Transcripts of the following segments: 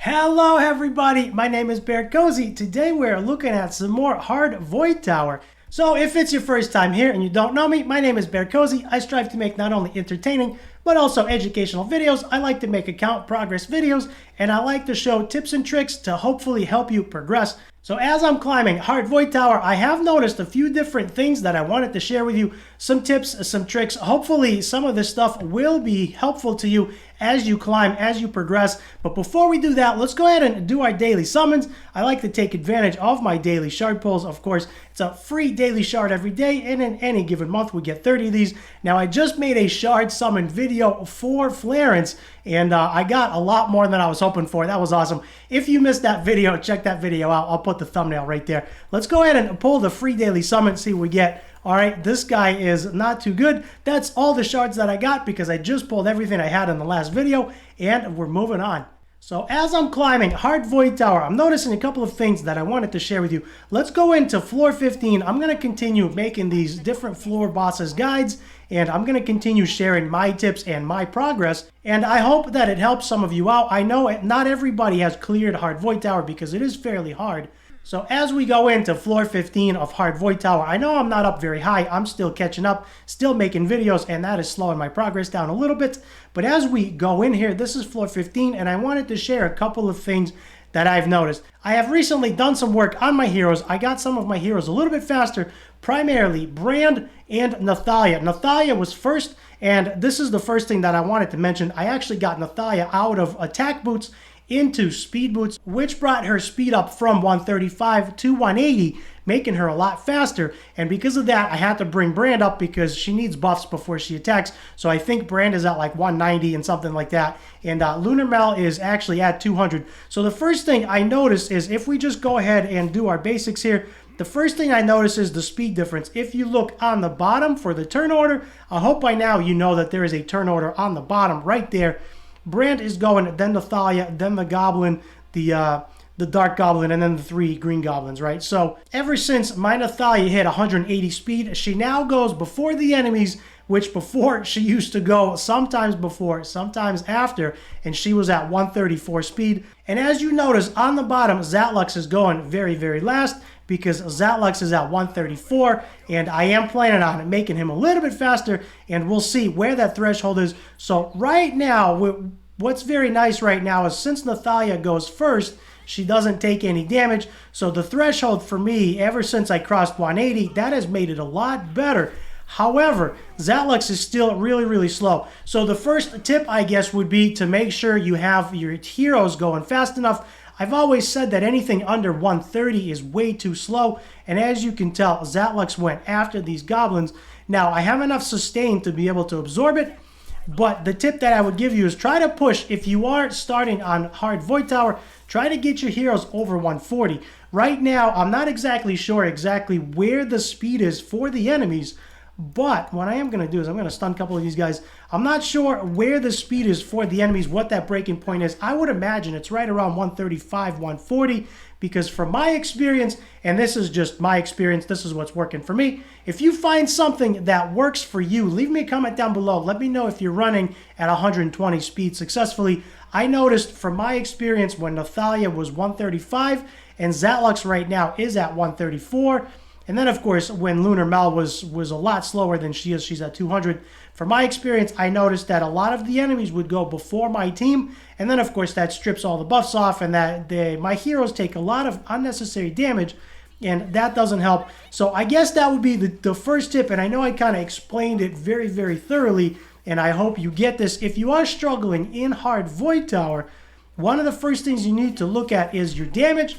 Hello everybody, my name is BearCozy. Today we're looking at some more Hard Void Tower. So if it's your first time here and you don't know me, my name is BearCozy. I strive to make not only entertaining, but also educational videos. I like to make account progress videos, and I like to show tips and tricks to hopefully help you progress. So as I'm climbing Hard Void Tower, I have noticed a few different things that I wanted to share with you. Some tips, some tricks. Hopefully some of this stuff will be helpful to you as you climb, as you progress. But before we do that, let's go ahead and do our daily summons. I like to take advantage of my daily shard pulls. Of course, it's a free daily shard every day, and in any given month we get 30 of these. Now I just made a shard summon video for Florence, and I got a lot more than I was hoping for. That was awesome. If you missed that video, check that video out. I'll put the thumbnail right there. Let's go ahead and pull the free daily summon, see what we get. All right, this guy is not too good. That's all the shards that I got because I just pulled everything I had in the last video, and we're moving on. So as I'm climbing Hard Void Tower, I'm noticing a couple of things that I wanted to share with you. Let's go into floor 15. I'm going to continue making these different floor bosses guides, and I'm going to continue sharing my tips and my progress, and I hope that it helps some of you out. I know not everybody has cleared Hard Void Tower because it is fairly hard. So as we go into floor 15 of Hard Void Tower, I know I'm not up very high. I'm still catching up, still making videos, and that is slowing my progress down a little bit. But as we go in here, this is floor 15, and I wanted to share a couple of things that I've noticed. I have recently done some work on my heroes. I got some of my heroes a little bit faster, primarily Brand and Nathalia. Nathalia was first, and this is the first thing that I wanted to mention. I actually got Nathalia out of attack boots into speed boots, which brought her speed up from 135 to 180, making her a lot faster. And because of that, I had to bring Brand up because she needs buffs before she attacks. So I think Brand is at like 190 and something like that. And Lunar Mel is actually at 200. So the first thing I noticed is if we just go ahead and do our basics here, the first thing I notice is the speed difference. If you look on the bottom for the turn order, I hope by now you know that there is a turn order on the bottom right there. Brand is going, then Nathalia, then the Goblin, the Dark Goblin, and then the 3 Green Goblins, right? So ever since my Nathalia hit 180 speed, she now goes before the enemies, which before she used to go sometimes before, sometimes after, and she was at 134 speed. And as you notice on the bottom, Zatlux is going very, very last because Zatlux is at 134, and I am planning on making him a little bit faster, and we'll see where that threshold is. So right now, what's very nice right now is since Nathalia goes first, she doesn't take any damage. So the threshold for me, ever since I crossed 180, that has made it a lot better. However, Zatlux is still really, really slow. So the first tip, I guess, would be to make sure you have your heroes going fast enough. I've always said that anything under 130 is way too slow, and as you can tell, Zatlux went after these goblins. Now, I have enough sustain to be able to absorb it, but the tip that I would give you is try to push. If you are starting on Hard Void Tower, try to get your heroes over 140. Right now, I'm not exactly sure exactly where the speed is for the enemies, but what I am going to do is I'm going to stun a couple of these guys. I'm not sure where the speed is for the enemies, what that breaking point is. I would imagine it's right around 135, 140, because from my experience, and this is just my experience, this is what's working for me. If you find something that works for you, leave me a comment down below. Let me know if you're running at 120 speed successfully. I noticed from my experience when Nathalia was 135 and Zatlux right now is at 134. And then, of course, when Lunar Mel was a lot slower than she is, she's at 200. From my experience, I noticed that a lot of the enemies would go before my team. And then, of course, that strips all the buffs off, and that my heroes take a lot of unnecessary damage, and that doesn't help. So I guess that would be the first tip, and I know I kind of explained it very, very thoroughly, and I hope you get this. If you are struggling in Hard Void Tower, one of the first things you need to look at is your damage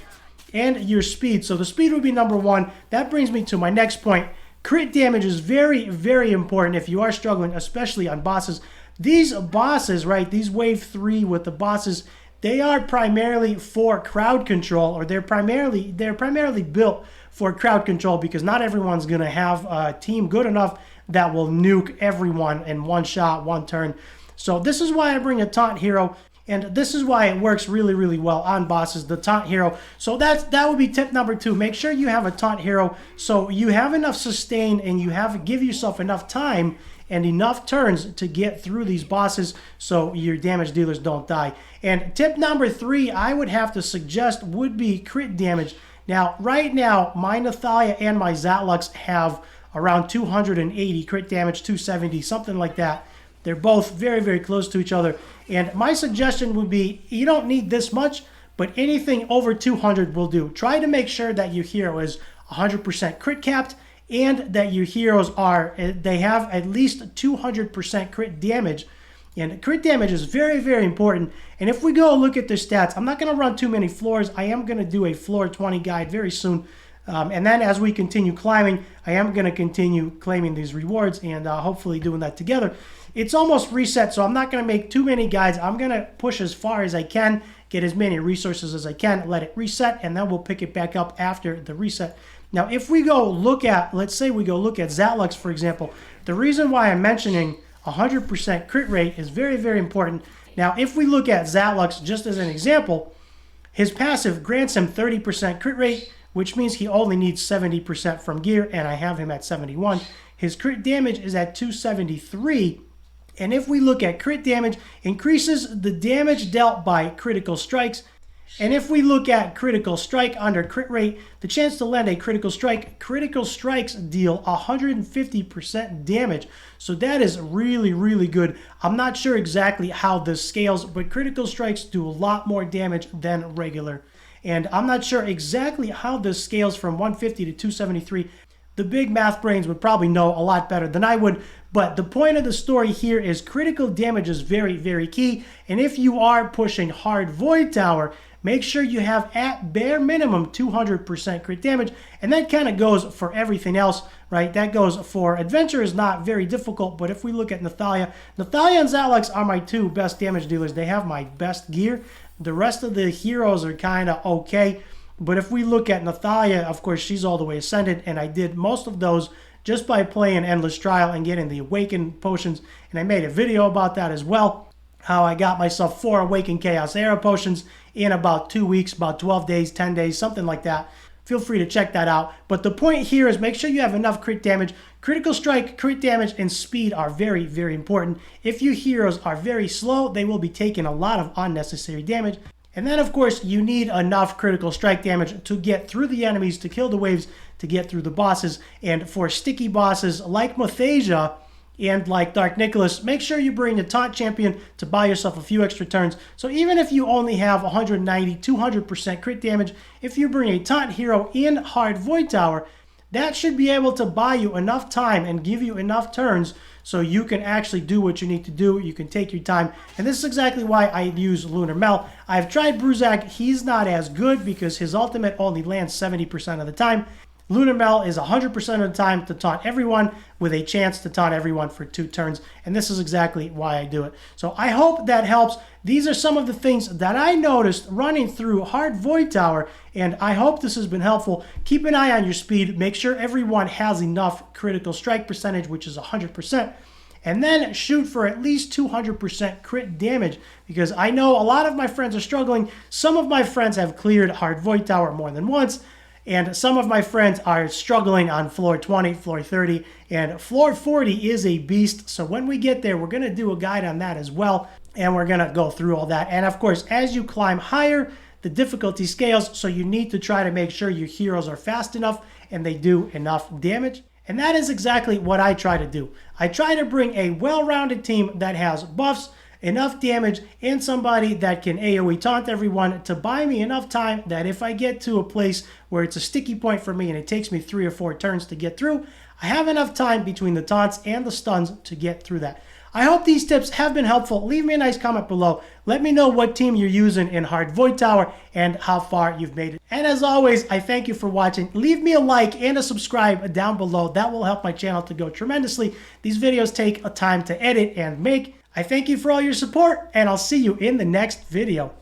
and your speed. So the speed would be number one. That brings me to my next point. Crit damage is very, very important if you are struggling, especially on bosses. These bosses, right, these wave 3 with the bosses, they are primarily for crowd control, or they're primarily built for crowd control because not everyone's going to have a team good enough that will nuke everyone in one shot, one turn. So this is why I bring a taunt hero. And this is why it works really, really well on bosses, the taunt hero. So that would be tip number 2. Make sure you have a taunt hero so you have enough sustain and you give yourself enough time and enough turns to get through these bosses so your damage dealers don't die. And tip number 3 I would have to suggest would be crit damage. Now, right now, my Nathalia and my Zatlux have around 280 crit damage, 270, something like that. They're both very, very close to each other. And my suggestion would be, you don't need this much, but anything over 200 will do. Try to make sure that your hero is 100% crit capped and that your heroes they have at least 200% crit damage. And crit damage is very, very important. And if we go look at their stats, I'm not going to run too many floors. I am going to do a floor 20 guide very soon. And then as we continue climbing, I am going to continue claiming these rewards and hopefully doing that together. It's almost reset, so I'm not going to make too many guides. I'm going to push as far as I can, get as many resources as I can, let it reset, and then we'll pick it back up after the reset. Now, if we go look at, let's say we go look at Zatlux, for example, the reason why I'm mentioning 100% crit rate is very, very important. Now, if we look at Zatlux just as an example, his passive grants him 30% crit rate, which means he only needs 70% from gear, and I have him at 71. His crit damage is at 273. And if we look at crit damage, increases the damage dealt by critical strikes. And if we look at critical strike under crit rate, the chance to land a critical strikes deal 150% damage. So that is really, really good. I'm not sure exactly how this scales, but critical strikes do a lot more damage than regular. And I'm not sure exactly how this scales from 150 to 273. The big math brains would probably know a lot better than I would, but the point of the story here is critical damage is very, very key. And if you are pushing hard Void Tower, make sure you have at bare minimum 200% crit damage, and that kind of goes for everything else, right? That goes for Adventure is not very difficult, but if we look at Nathalia and Zatlux are my 2 best damage dealers. They have my best gear. The rest of the heroes are kind of okay. But if we look at Nathalia, of course, she's all the way ascended, and I did most of those just by playing Endless Trial and getting the Awaken potions, and I made a video about that as well, how I got myself 4 Awaken Chaos Era potions in about 2 weeks, about 12 days, 10 days, something like that. Feel free to check that out. But the point here is make sure you have enough crit damage. Critical strike, crit damage, and speed are very, very important. If your heroes are very slow, they will be taking a lot of unnecessary damage. And then, of course, you need enough critical strike damage to get through the enemies, to kill the waves, to get through the bosses. And for sticky bosses like Mathasia and like Dark Nicholas, make sure you bring a taunt champion to buy yourself a few extra turns. So even if you only have 190, 200% crit damage, if you bring a taunt hero in hard Void Tower, that should be able to buy you enough time and give you enough turns so you can actually do what you need to do. You can take your time. And this is exactly why I use Lunar Mel. I've tried Bruzak. He's not as good because his ultimate only lands 70% of the time. Lunar Mel is 100% of the time to taunt everyone with a chance to taunt everyone for 2 turns. And this is exactly why I do it. So I hope that helps. These are some of the things that I noticed running through hard Void Tower, and I hope this has been helpful. Keep an eye on your speed. Make sure everyone has enough critical strike percentage, which is 100%. And then shoot for at least 200% crit damage, because I know a lot of my friends are struggling. Some of my friends have cleared hard Void Tower more than once. And some of my friends are struggling on floor 20, floor 30, and floor 40 is a beast. So when we get there, we're going to do a guide on that as well, and we're going to go through all that. And of course, as you climb higher, the difficulty scales, so you need to try to make sure your heroes are fast enough and they do enough damage. And that is exactly what I try to do. I try to bring a well-rounded team that has buffs, enough damage, and somebody that can AoE taunt everyone to buy me enough time that if I get to a place where it's a sticky point for me and it takes me 3 or 4 turns to get through, I have enough time between the taunts and the stuns to get through that. I hope these tips have been helpful. Leave me a nice comment below. Let me know what team you're using in hard Void Tower and how far you've made it. And as always, I thank you for watching. Leave me a like and a subscribe down below. That will help my channel to go tremendously. These videos take a time to edit and make. I thank you for all your support, and I'll see you in the next video.